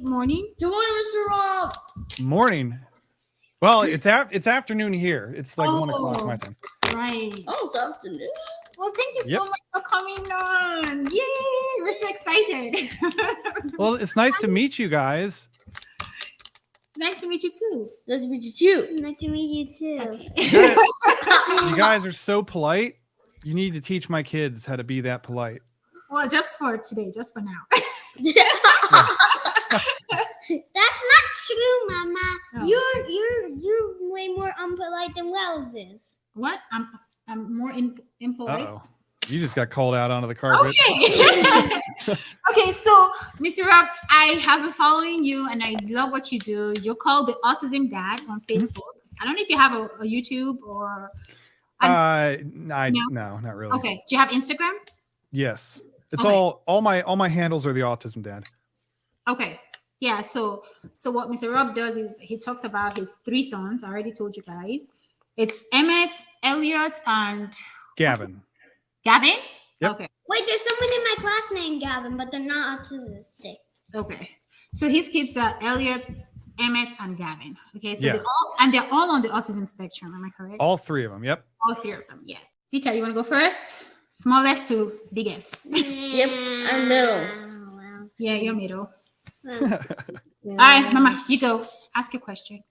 morning. Good morning, Mr. Rob. Morning. Well, it's afternoon here. It's like 1 o'clock my time. Right. Oh, it's afternoon. Well, thank you so much for coming on. Yay! We're so excited. Well, it's nice to meet you guys. Nice to meet you too. Nice to meet you too. Nice to meet you too. Okay. You guys are so polite. You need to teach my kids how to be that polite. Well, just for today, just for now. Yeah. That's not true, Mama. Oh. You're way more unpolite than Wells is. What? I'm more impolite. Uh-oh. You just got called out onto the carpet. Okay. Okay, so Mr. Rob, I have been following you and I love what you do. You're called the Autism Dad on Facebook. I don't know if you have a YouTube or No, not really. Okay. Do you have Instagram? Yes. It's Okay. all my handles are the Autism Dad. Okay. Yeah. So what Mr. Rob does is he talks about his 3 sons. I already told you guys. It's Emmett, Elliot, and Gavin. Gavin. Yep. Okay. Wait, there's someone in my class named Gavin, but they're not autistic. Okay. So his kids are Elliot, Emmett, and Gavin. Okay. So Yeah. they're all on the autism spectrum. Am I correct? All 3 of them. Yep. All 3 of them. Yes. Zita, you want to go first? Smallest to biggest. Yep, I'm middle. Yeah, you're middle. Well, All right, Mama, you go. Ask your question.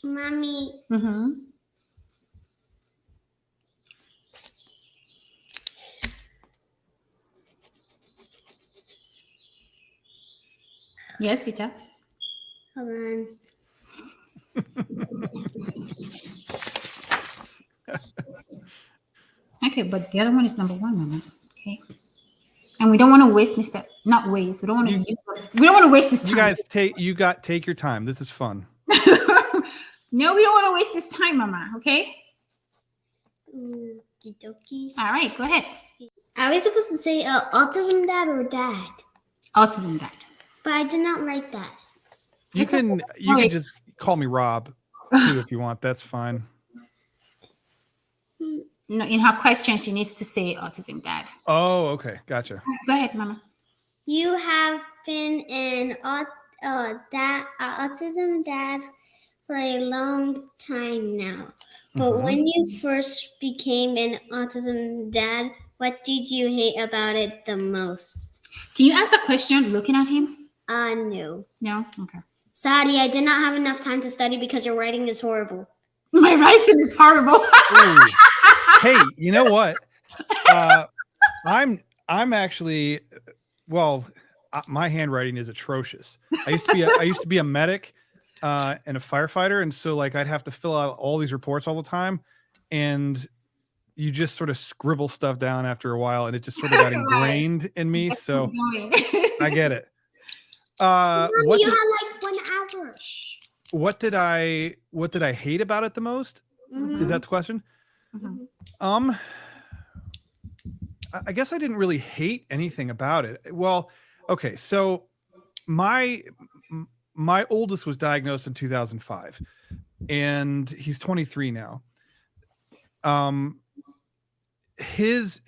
Mommy, Mm-hmm. Yes, Zita. hold on. Okay, but the other one is number 1, Mama. Okay. And we don't want to waste this time. Not waste. We don't want to. We don't want to waste this time. You guys take your time. This is fun. No, we don't want to waste this time, Mama. Okay. Okie-dokie. All right, go ahead. Are we supposed to say autism dad or dad? Autism Dad. But I did not write that. You It's can okay. you Okay. can just call me Rob too if you want. That's fine. No, in her question, she needs to say Autism Dad. Oh, okay. Gotcha. Go ahead, Mama. You have been an autism dad for a long time now. But Mhm. when you first became an autism dad, what did you hate about it the most? Can you ask the question looking at him? No. No? Okay. Sorry, I did not have enough time to study because your writing is horrible. My writing is horrible. Ooh. Hey, you know what? I'm actually my handwriting is atrocious. I used to be a medic and a firefighter, and so like I'd have to fill out all these reports all the time, and you just sort of scribble stuff down after a while, and it just sort of got ingrained in me. Yes, So he's going. I get it. Mommy, What you did, had like 1 hour. what did I hate about it the most? Mhm. Is that the question? Mhm. I guess I didn't really hate anything about it. Well, okay, so my oldest was diagnosed in 2005, and he's 23 now. His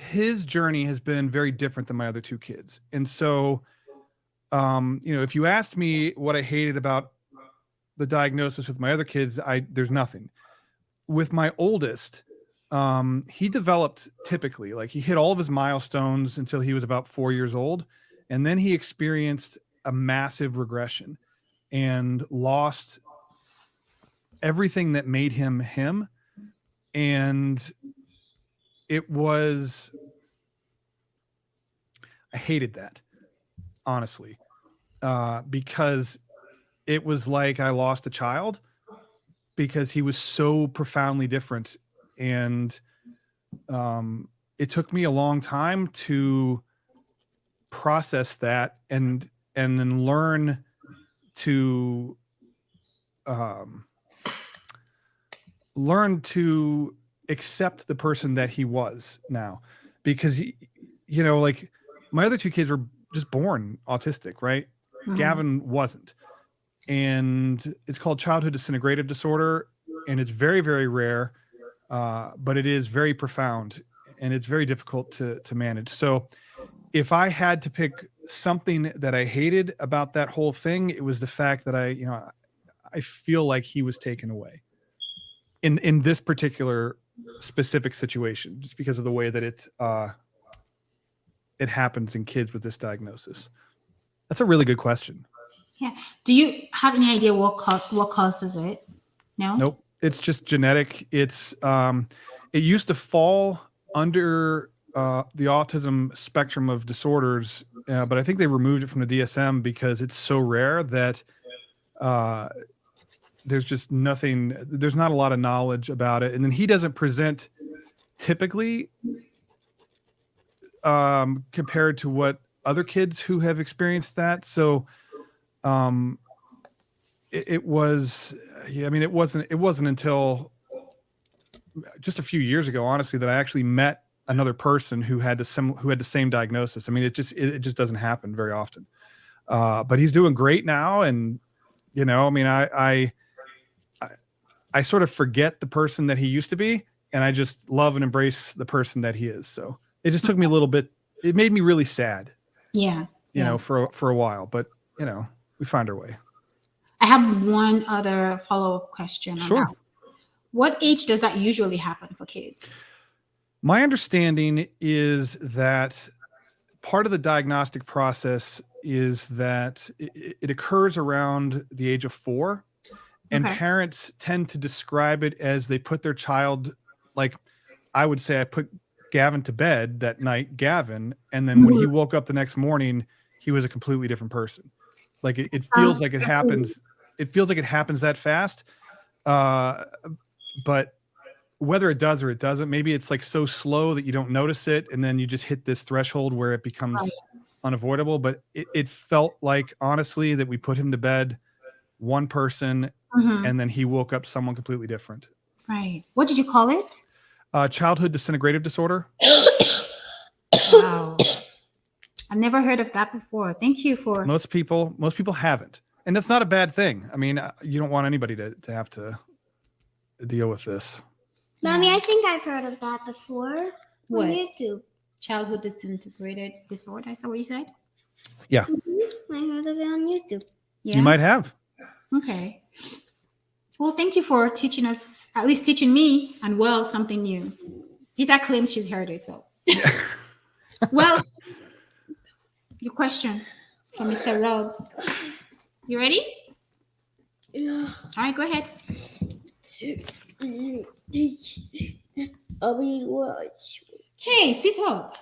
journey has been very different than my other 2 kids, and so if you asked me what I hated about the diagnosis with my other kids, there's nothing. With my oldest, he developed typically, like he hit all of his milestones until he was about 4 years old. And then he experienced a massive regression and lost everything that made him him. And I hated that, honestly, because it was like I lost a child because he was so profoundly different. And it took me a long time to process that and then learn to accept the person that he was now, because like my other 2 kids were just born autistic, right? Mhm. Gavin wasn't, and it's called childhood disintegrative disorder, and it's very, very rare, but it is very profound, and it's very difficult to manage. So if I had to pick something that I hated about that whole thing. It was the fact that I feel like he was taken away in this particular specific situation, just because of the way that it happens in kids with this diagnosis. That's a really good question. Yeah. Do you have any idea what causes it? No. Nope. It's just genetic. It's it used to fall under the autism spectrum of disorders, but I think they removed it from the DSM because it's so rare that there's just nothing. There's not a lot of knowledge about it, and then he doesn't present typically compared to what other kids who have experienced that. So it was, yeah, I mean, it wasn't until just a few years ago, honestly, that I actually met another person who had the same diagnosis. I mean, it just doesn't happen very often. But he's doing great now. And, I mean, I sort of forget the person that he used to be, and I just love and embrace the person that he is. So it just took me a little bit. It made me really sad. Yeah. For a while, but we find our way. I have one other follow-up question. Sure. What age does that usually happen for kids? My understanding is that part of the diagnostic process is that it occurs around the age of 4, and parents tend to describe it as they put their child, like I would say I put Gavin to bed that night, Gavin, and then when he woke up the next morning, he was a completely different person. Like it feels like it happens. It feels like it happens that fast. But whether it does or it doesn't, maybe it's like so slow that you don't notice it, and then you just hit this threshold where it becomes unavoidable. But it felt like, honestly, that we put him to bed, one person, and then he woke up someone completely different. Right. What did you call it? Childhood disintegrative disorder. Wow. I've never heard of that before. Thank you for. Most people haven't, and that's not a bad thing. I mean, you don't want anybody to have to deal with this. Mommy, I think I've heard of that before What? on YouTube. Childhood disintegrated disorder. Is that what you said? Yeah. I heard of it on YouTube. Yeah. You might have. Okay. Well, thank you for teaching us, at least teaching me and Well something new. Zita claims she's heard it, so. Yeah. Well, your question for Mr. Rob. You ready? Yeah. All right, go ahead. I mean, what? Hey, sit up.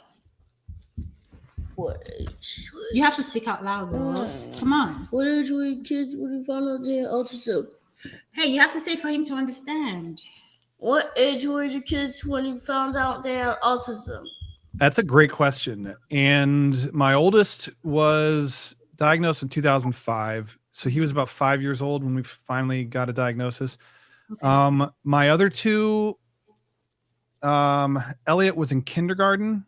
What? You have to speak out loud, girls. Come on. What age were your kids when you found out they had autism? Hey, you have to say it for him to understand. What age were your kids when you found out they had autism? That's a great question. And my oldest was diagnosed in 2005. So he was about 5 years old when we finally got a diagnosis. Okay. My other two, Elliot was in kindergarten.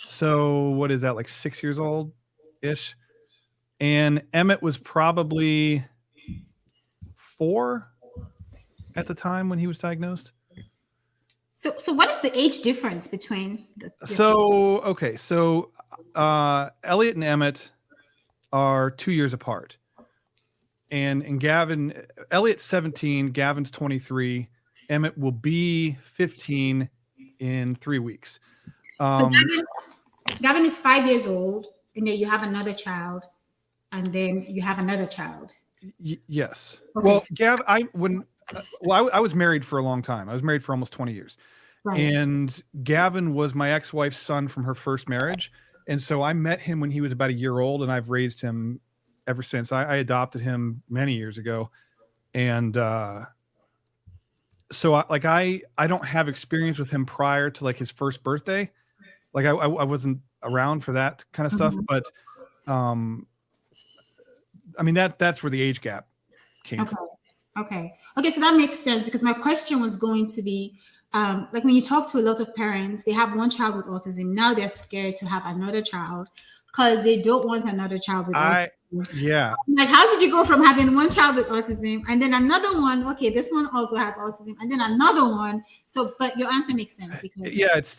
So what is that, like 6 years old ish? And Emmett was probably 4 at the time when he was diagnosed. So what is the age difference between the So Elliot and Emmett are 2 years apart. And Gavin, Elliot's 17, Gavin's 23, Emmett will be 15 in 3 weeks. So Gavin is 5 years old, and then you have another child, and then you have another child. Yes. Okay. Well, I was married for a long time. I was married for almost 20 years. Right. And Gavin was my ex-wife's son from her first marriage. And so I met him when he was about a year old, and I've raised him ever since. I adopted him many years ago. And so I don't have experience with him prior to like his first birthday. Like I wasn't around for that kind of stuff. But I mean, that's where the age gap came from. Okay. So that makes sense, because my question was going to be, like when you talk to a lot of parents, they have one child with autism. Now they're scared to have another child because they don't want another child with autism. Yeah. So, like, how did you go from having one child with autism and then another one? Okay, this one also has autism, and then another one. So, but your answer makes sense because it's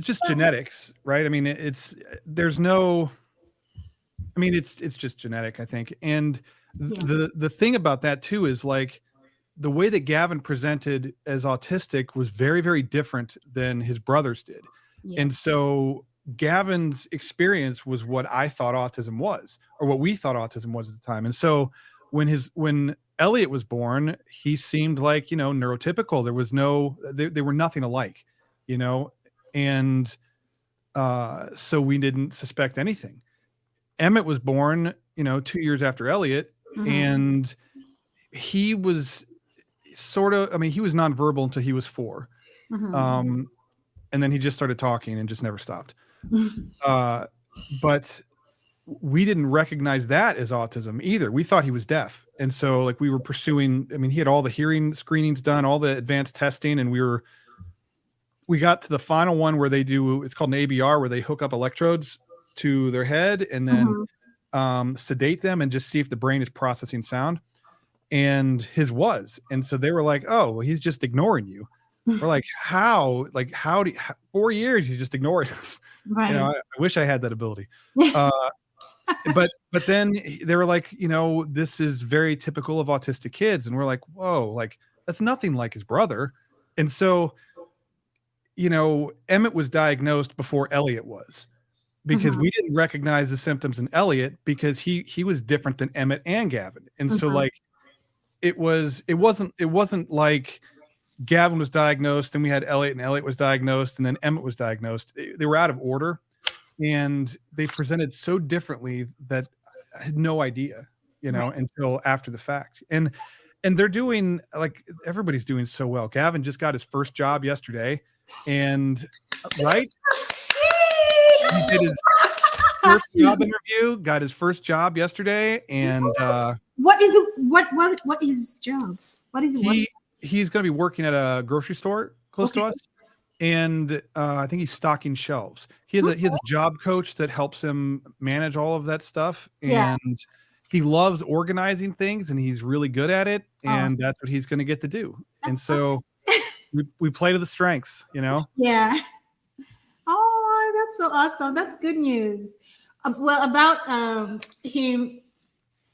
just genetics, right? I mean, there's no mean, it's just genetic, I think. And Yeah. the thing about that too is like the way that Gavin presented as autistic was very, very different than his brothers did. Yeah. And so Gavin's experience was what I thought autism was, or what we thought autism was at the time. And so when Elliot was born, he seemed like, neurotypical. There was they were nothing alike, and so we didn't suspect anything. Emmett was born, 2 years after Elliot, and he was he was nonverbal until he was 4. And then he just started talking and just never stopped. But we didn't recognize that as autism either. We thought he was deaf. And so like we were pursuing, he had all the hearing screenings done, all the advanced testing. And we got to the final one where they do, it's called an ABR, where they hook up electrodes to their head and then sedate them and just see if the brain is processing sound. And his was. And so they were like, oh, well, he's just ignoring you. We're like, how 4 years he's just ignoring us. Right. I wish I had that ability. But then they were like, this is very typical of autistic kids. And we're like, whoa, like that's nothing like his brother. And so, Emmett was diagnosed before Elliot was, because we didn't recognize the symptoms in Elliot because he was different than Emmett and Gavin. And so like, it wasn't like Gavin was diagnosed and we had Elliot, and Elliot was diagnosed and then Emmett was diagnosed. They were out of order and they presented so differently that I had no idea, until after the fact. And they're doing, like, everybody's doing so well. Gavin just got his first job yesterday, and right? He did his first job interview, got his first job yesterday, and what is his job? What is it? He's going to be working at a grocery store close to us, and I think he's stocking shelves. He has a job coach that helps him manage all of that stuff, and he loves organizing things, and he's really good at it, and that's what he's going to get to do. And so we play to the strengths, Yeah. Oh, that's so awesome. That's good news. Well, about him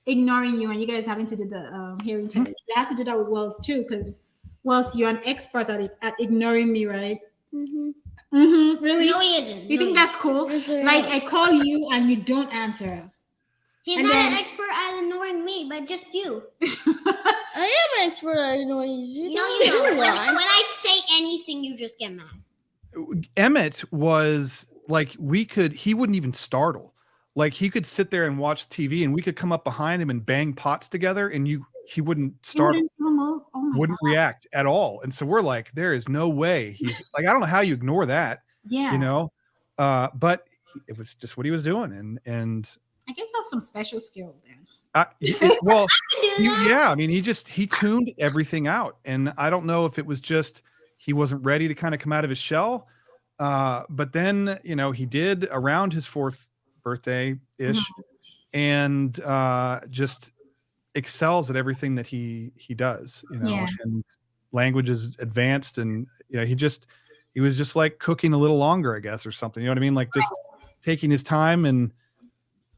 ignoring you and you guys having to do the hearing test. You have to do that with Wells too, because Wells, you're an expert at ignoring me, right? Really? No, he isn't. You think that's cool? Like I call you and you don't answer. He's not an expert at ignoring me, but just you. I am an expert at ignoring you. No, you don't. When I say anything, you just get mad. Emmett was like, he wouldn't even startle. Like he could sit there and watch TV and we could come up behind him and bang pots together and he wouldn't startle, wouldn't react at all. And so we're like, there is no way he's like, I don't know how you ignore that. Yeah. But it was just what he was doing. And I guess that's some special skill then. He tuned everything out. And I don't know if it was just, he wasn't ready to kind of come out of his shell. But then, he did around his 4th birthday-ish and just excels at everything that he does, and language is advanced, and he was just like cooking a little longer, I guess, or something. You know what I mean? Like just taking his time and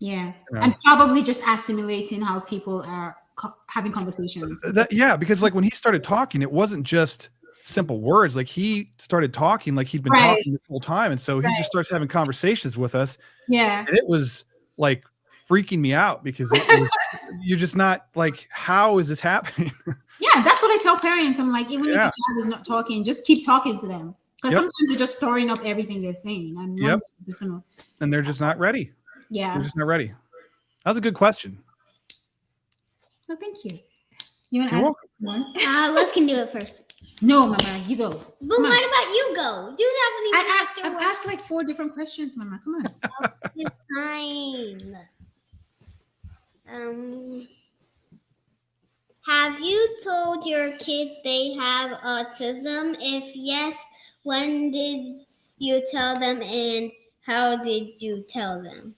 and probably just assimilating how people are having conversations. Because like when he started talking, it wasn't just simple words. Like he started talking like he'd been talking the whole time, and so he just starts having conversations with us. And it was like freaking me out because you're just not like, how is this happening? That's what I tell parents. I'm like, even if your child is not talking, just keep talking to them, because sometimes they're just storing up everything you're saying, and they're just not ready. They're just not ready. That was a good question. Well, thank you. You want to ask one? Les can do it first. No, Mama, you go. But what about you go? You I've asked like 4 different questions, Mama. Come on. Fine. Have you told your kids they have autism? If yes, when did you tell them, and how did you tell them?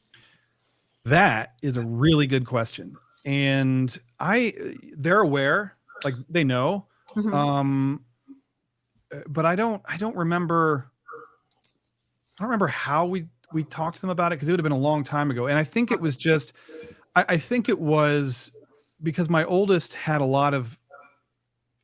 That is a really good question. And they're aware, like they know. But I don't remember how we we talked to them about it because it would have been a long time ago. And I think it was just, I think it was because my oldest had a lot of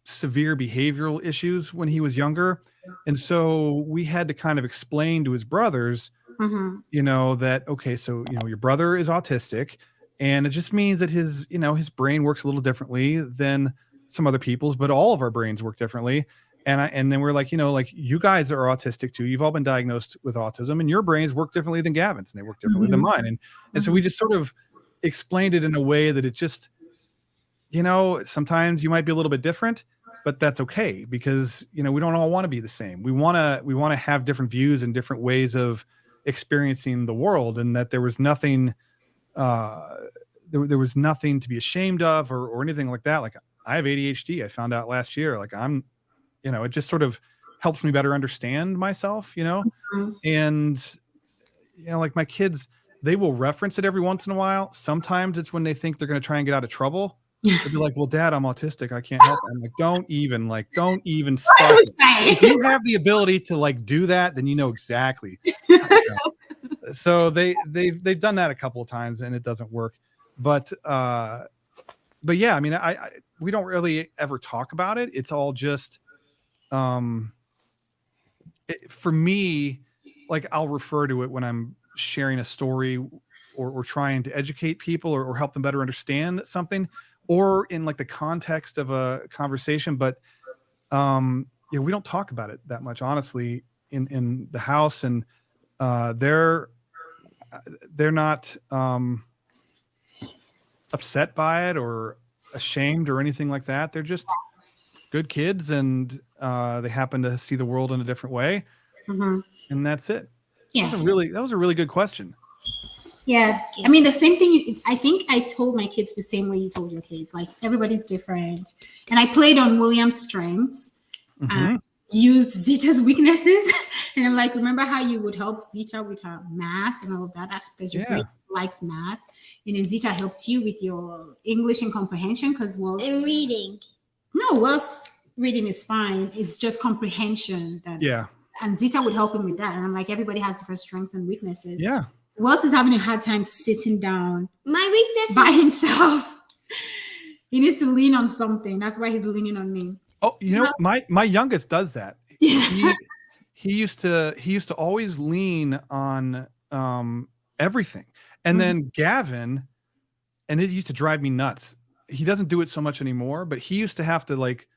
severe behavioral issues when he was younger. And so we had to kind of explain to his brothers, Mhm. that, okay, so, your brother is autistic, and it just means that his brain works a little differently than some other people's, but all of our brains work differently. And then we're like, like you guys are autistic too. You've all been diagnosed with autism, and your brains work differently than Gavin's, and they work differently than mine. And so we just sort of explained it in a way that it just, sometimes you might be a little bit different, but that's okay because, we don't all want to be the same. We want to have different views and different ways of experiencing the world, and that there was nothing, there was nothing to be ashamed of or anything like that. Like, I have ADHD. I found out last year, like it just sort of helps me better understand myself, Mhm. and, like my kids, they will reference it every once in a while. Sometimes it's when they think they're going to try and get out of trouble. They'll be like, well, Dad, I'm autistic. I can't help it. I'm like, don't even start it. If you have the ability to like do that, then you know exactly. So they've done that a couple of times and it doesn't work. But yeah, I mean, we don't really ever talk about it. It's all just, for me, like I'll refer to it when I'm sharing a story or trying to educate people or help them better understand something, or in like the context of a conversation. But we don't talk about it that much, honestly, in the house. And they're not upset by it or ashamed or anything like that. They're just good kids, and they happen to see the world in a different way. Mhm. And that's it. Yeah. That was a really good question. Yeah. I mean, the same thing. I think I told my kids the same way you told your kids. Like, everybody's different. And I played on William's strengths, Mhm. used Zita's weaknesses. And I'm like, remember how you would help Zita with her math and all of that? That's because your Yeah. brain likes math. And then Zita helps you with your English and comprehension because And reading. Wells reading is fine. It's just comprehension that. Yeah. And Zita would help him with that. And I'm like, everybody has different strengths and weaknesses. Yeah. Wells is having a hard time sitting down My weakness by himself. He needs to lean on something. That's why he's leaning on me. Oh, my youngest does that. Yeah. He used to always lean on everything. And then Gavin, and it used to drive me nuts. He doesn't do it so much anymore, but he used to have to like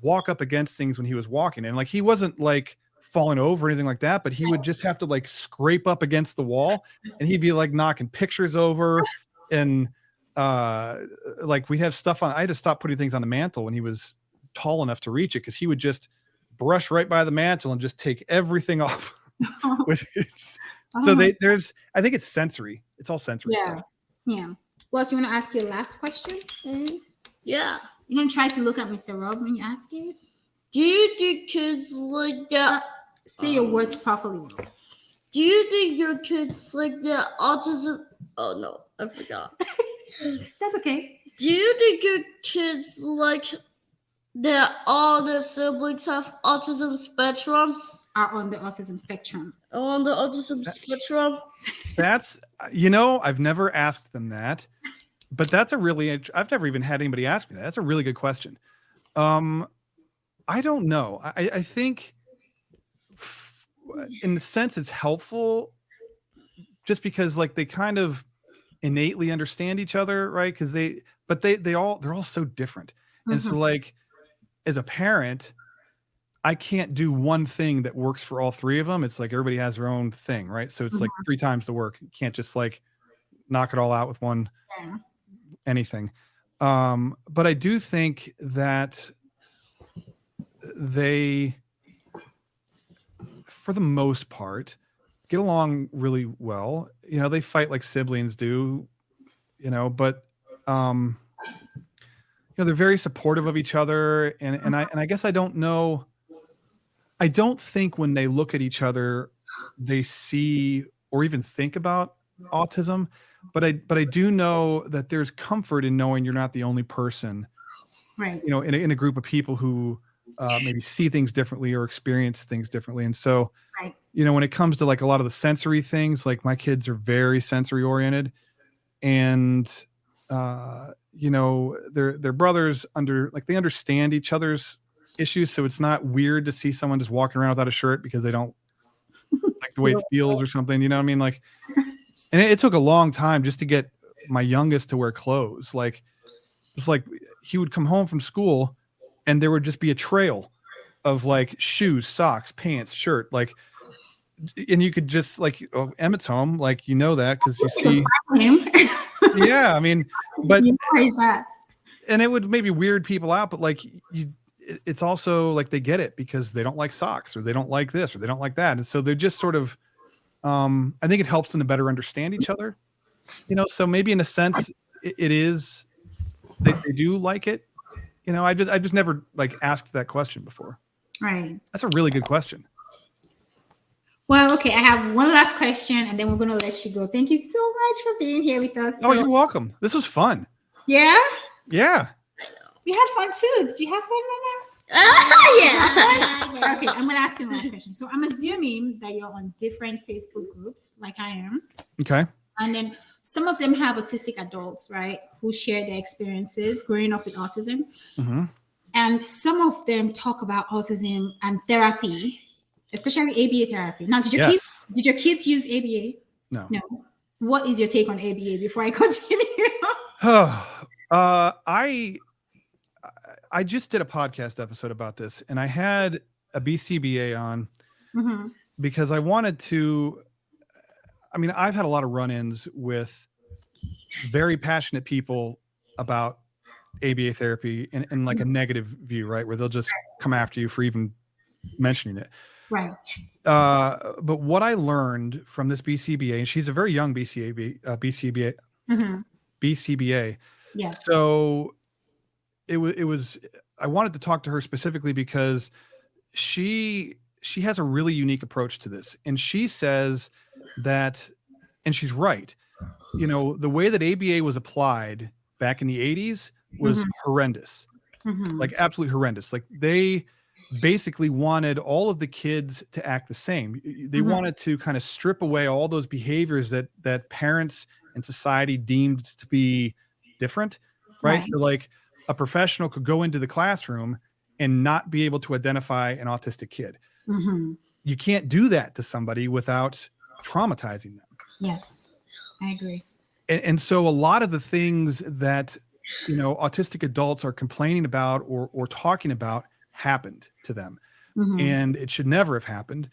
walk up against things when he was walking, and like he wasn't like falling over or anything like that, but he would just have to like scrape up against the wall, and he'd be like knocking pictures over. And like we'd have stuff on. I had to stop putting things on the mantle when he was tall enough to reach it, because he would just brush right by the mantle and just take everything off. So I think it's sensory. It's all sensory stuff. Yeah. Wells, you want to ask your last question? Yeah. You're going to try to look at Mr. Rob when you ask it? Do you think kids like that? Say your words properly, Wells. Do you think your kids like that autism? Oh no, I forgot. That's okay. Do you think your kids like that all their siblings have autism spectrums? Are on the autism spectrum. On the autism spectrum? That's, I've never asked them that, but that's I've never even had anybody ask me that. That's a really good question. I don't know. I think in the sense it's helpful just because like they kind of innately understand each other, right? Because they're all so different. And so like as a parent, I can't do one thing that works for all three of them. It's like everybody has their own thing, right? So it's like 3 times the work. You can't just like knock it all out with one anything. But I do think that they, for the most part, get along really well. They fight like siblings do, but they're very supportive of each other. And I guess I don't know. I don't think when they look at each other, they see or even think about autism, but I do know that there's comfort in knowing you're not the only person, right? In a group of people who maybe see things differently or experience things differently. And so, Right. when it comes to like a lot of the sensory things, like my kids are very sensory oriented, and their brothers they understand each other's issues, so it's not weird to see someone just walking around without a shirt because they don't like the way it feels or something. You know what I mean? Like, and it took a long time just to get my youngest to wear clothes. Like, it's like he would come home from school and there would just be a trail of like shoes, socks, pants, shirt, like, and you could just like, oh, Emmett's home, like, that because you see Him. yeah, I mean, but You know where he's at. and it would maybe weird people out, but like it's also like they get it because they don't like socks or they don't like this or they don't like that, and so they're just sort of I think it helps them to better understand each other, so maybe in a sense it is they do like it. I just never like asked that question before. Right. That's a really good question. Well, okay, I have one last question and then we're going to let you go. Thank you so much for being here with us. Oh, you're welcome. This was fun. Yeah? Yeah. We had fun too. Did you have fun, Mama? Yeah. Okay, I'm going to ask you the last question. So I'm assuming that you're on different Facebook groups like I am. Okay. And then some of them have autistic adults, right, who share their experiences growing up with autism. Mm-hmm. And some of them talk about autism and therapy, especially ABA therapy. Now, did your kids use ABA? No. No. What is your take on ABA before I continue? I just did a podcast episode about this, and I had a BCBA on Mm-hmm. because I wanted to. I mean, I've had a lot of run-ins with very passionate people about ABA therapy in like a negative view, right? Where they'll just come after you for even mentioning it. Right. But what I learned from this BCBA, and she's a very young BCBA. Yes. So it was. I wanted to talk to her specifically because she has a really unique approach to this, and she says that, and she's right. The way that ABA was applied back in the 80s was horrendous, like absolutely horrendous. Like they basically wanted all of the kids to act the same. They wanted to kind of strip away all those behaviors that parents and society deemed to be different, right? So like a professional could go into the classroom and not be able to identify an autistic kid. You can't do that to somebody without traumatizing them. Yes, I agree. And so a lot of the things that autistic adults are complaining about or talking about happened to them, and it should never have happened.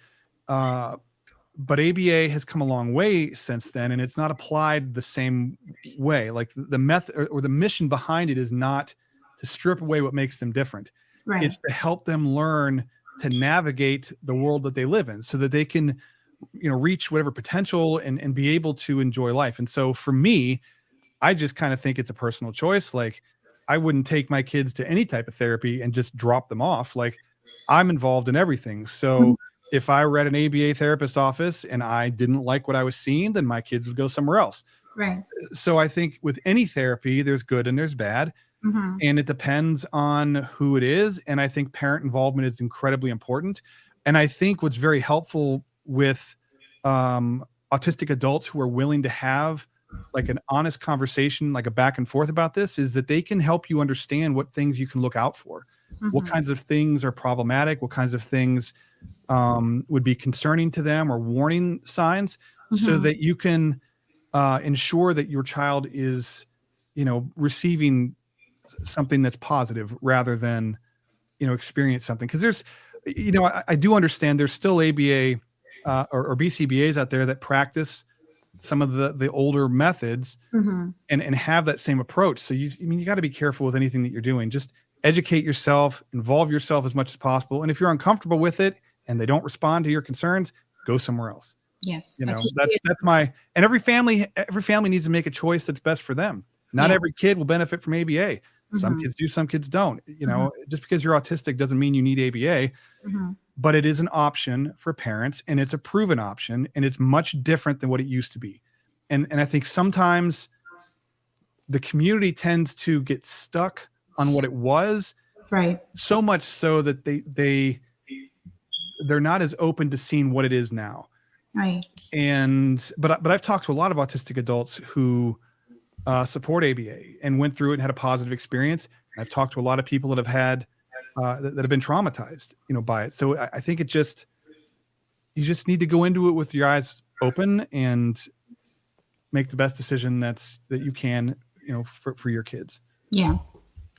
But ABA has come a long way since then, and it's not applied the same way. Like the method or the mission behind it is not to strip away what makes them different. Right. It's to help them learn to navigate the world that they live in so that they can reach whatever potential and be able to enjoy life. And so for me, I just kind of think it's a personal choice. Like I wouldn't take my kids to any type of therapy and just drop them off. Like I'm involved in everything. So if I were at an ABA therapist office and I didn't like what I was seeing, then my kids would go somewhere else. Right. So I think with any therapy, there's good and there's bad. And it depends on who it is. And I think parent involvement is incredibly important. And I think what's very helpful with autistic adults who are willing to have like an honest conversation, like a back and forth about this, is that they can help you understand what things you can look out for, what kinds of things are problematic, what kinds of things would be concerning to them or warning signs, so that you can ensure that your child is, receiving something that's positive rather than, experience something. Because there's, I do understand there's still ABA or BCBAs out there that practice some of the older methods and have that same approach. So you got to be careful with anything that you're doing. Just educate yourself, involve yourself as much as possible. And if you're uncomfortable with it and they don't respond to your concerns, go somewhere else. Yes. That's my, and every family needs to make a choice that's best for them. Not every kid will benefit from ABA. Some kids do, some kids don't. Just because you're autistic doesn't mean you need ABA, but it is an option for parents, and it's a proven option, and it's much different than what it used to be. And I think sometimes the community tends to get stuck on what it was Right. So much so that they're not as open to seeing what it is now. Right. But I've talked to a lot of autistic adults who support ABA and went through it and had a positive experience. And I've talked to a lot of people that have had that have been traumatized, by it. So I think you just need to go into it with your eyes open and make the best decision that you can, for your kids. Yeah.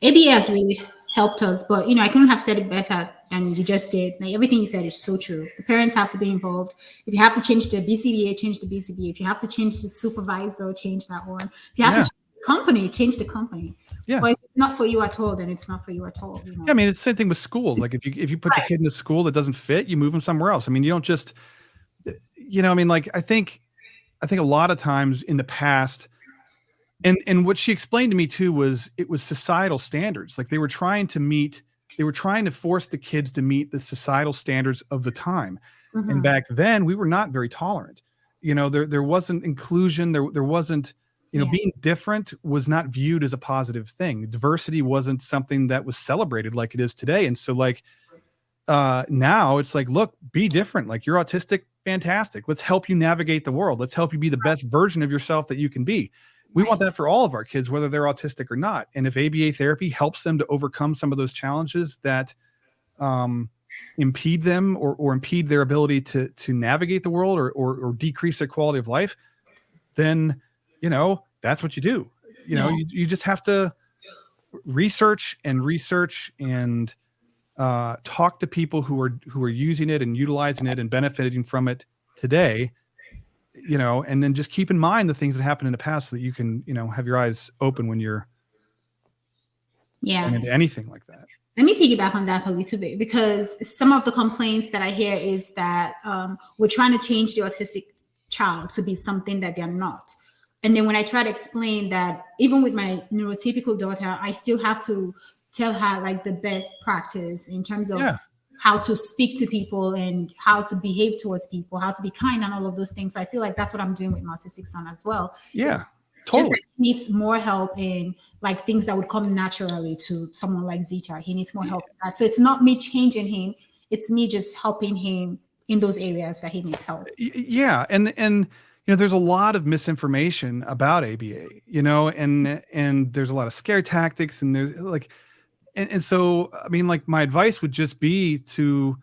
ABA has really helped us, but I couldn't have said it better than you just did. Like everything you said is so true. The parents have to be involved. If you have to change the BCBA, change the BCBA. If you have to change the supervisor, change that one. If you have to change the company, change the company. Yeah. But if it's not for you at all, then it's not for you at all. Yeah, I mean, it's the same thing with schools. Like if you put your kid in a school that doesn't fit, you move them somewhere else. I mean, you don't just, I think a lot of times in the past, and what she explained to me too was it was societal standards. Like they were trying to force the kids to meet the societal standards of the time. Mm-hmm. And back then we were not very tolerant. There wasn't inclusion. There wasn't, being different was not viewed as a positive thing. Diversity wasn't something that was celebrated like it is today. And so now it's like, look, be different. Like you're autistic. Fantastic. Let's help you navigate the world. Let's help you be the best version of yourself that you can be. We want that for all of our kids, whether they're autistic or not. And if ABA therapy helps them to overcome some of those challenges that impede them or impede their ability to navigate the world or decrease their quality of life, then, that's what you do. You just have to research and talk to people who are using it and utilizing it and benefiting from it today. And then just keep in mind the things that happened in the past so that you can, have your eyes open when you're going into anything like that. Let me piggyback on that a little bit, because some of the complaints that I hear is that we're trying to change the autistic child to be something that they're not. And then when I try to explain that even with my neurotypical daughter, I still have to tell her like the best practice in terms of how to speak to people and how to behave towards people, how to be kind and all of those things. So I feel like that's what I'm doing with my autistic son as well. Yeah, totally. totally. Just he needs more help in like things that would come naturally to someone like Zita. He needs more help in that. So it's not me changing him. It's me just helping him in those areas that he needs help. Yeah. And there's a lot of misinformation about ABA, and there's a lot of scare tactics and there's like, and so, I mean, like my advice would just be to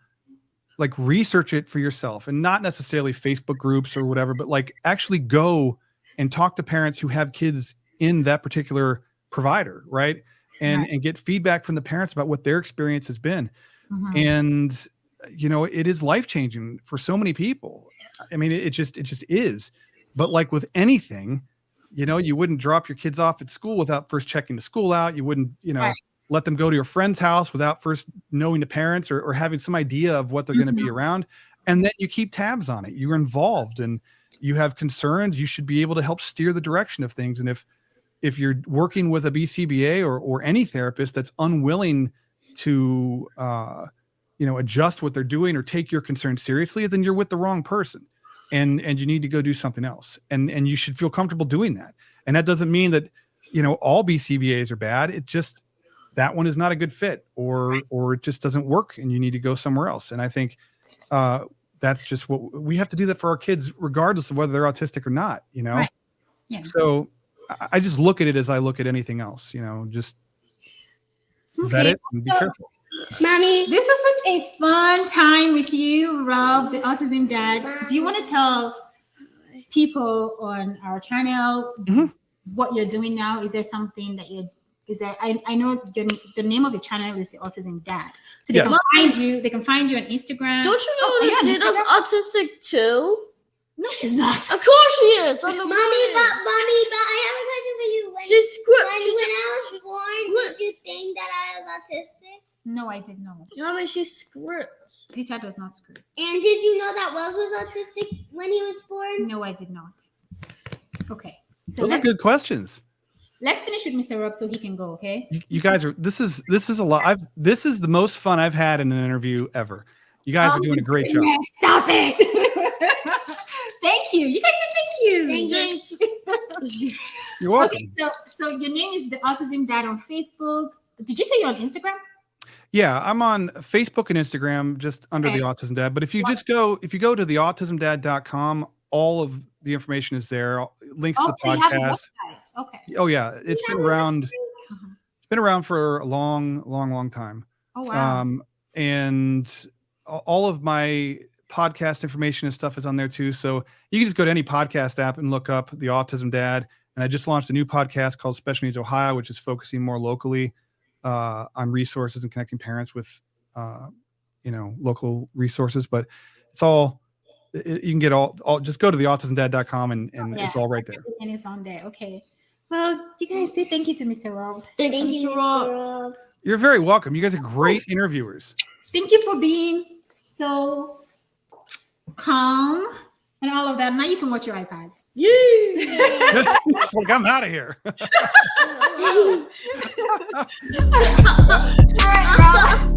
like research it for yourself and not necessarily Facebook groups or whatever, but like actually go and talk to parents who have kids in that particular provider. Right. And get feedback from the parents about what their experience has been. Mm-hmm. And, it is life-changing for so many people. I mean, it just is. But like with anything, you wouldn't drop your kids off at school without first checking the school out. You wouldn't, let them go to your friend's house without first knowing the parents or having some idea of what they're going to be around. And then you keep tabs on it. You're involved and you have concerns. You should be able to help steer the direction of things. And if you're working with a BCBA or any therapist that's unwilling to, adjust what they're doing or take your concerns seriously, then you're with the wrong person and you need to go do something else. And you should feel comfortable doing that. And that doesn't mean that, all BCBAs are bad. It just, that one is not a good fit or it just doesn't work and you need to go somewhere else. And I think that's just what we have to do that for our kids, regardless of whether they're autistic or not, Right. Yeah. So I just look at it as I look at anything else, just vet it and be careful. Mommy, this was such a fun time with you, Rob, the Autism Dad. Do you want to tell people on our channel what you're doing now? Is there something that I know the name of the channel is the Autism Dad. So they can find you. They can find you on Instagram. Don't you know Zita's autistic too? No, she's not. Of course she is. Mommy, but I have a question for you. When I was born, did you think that I was autistic? No, I did not. She scripts. Zita does not script. And did you know that Wells was autistic when he was born? No, I did not. Okay. So those are good questions. Let's finish with Mr. Rob so he can go, okay? You guys are, this is a lot. This is the most fun I've had in an interview ever. You guys are doing a great job. Stop it. Thank you. You guys said thank you. Thank you. You're welcome. Okay, so your name is the Autism Dad on Facebook. Did you say you're on Instagram? Yeah, I'm on Facebook and Instagram just under Okay. the Autism Dad. But if you go to the autismdad.com, all of the information is there. Links to Oh, the so you have a podcast. website. Okay. Oh yeah, it's been around. Uh-huh. It's been around for a long time. Oh, wow. And all of my podcast information and stuff is on there too. So you can just go to any podcast app and look up the Autism Dad. And I just launched a new podcast called Special Needs Ohio, which is focusing more locally on resources and connecting parents with, local resources. But it's all, you can get all just go to the autismdad.com and Yeah, it's all right there. and it's on there. Okay. Well, you guys say thank you to Mr. Rob. Thanks, Thank you, Mr. Mr. Rob. Rob. You're very welcome. You guys are great interviewers. Thank you for being so calm and all of that. Now you can watch your iPad. Yeah. It's like, I'm out of here. All right, Rob.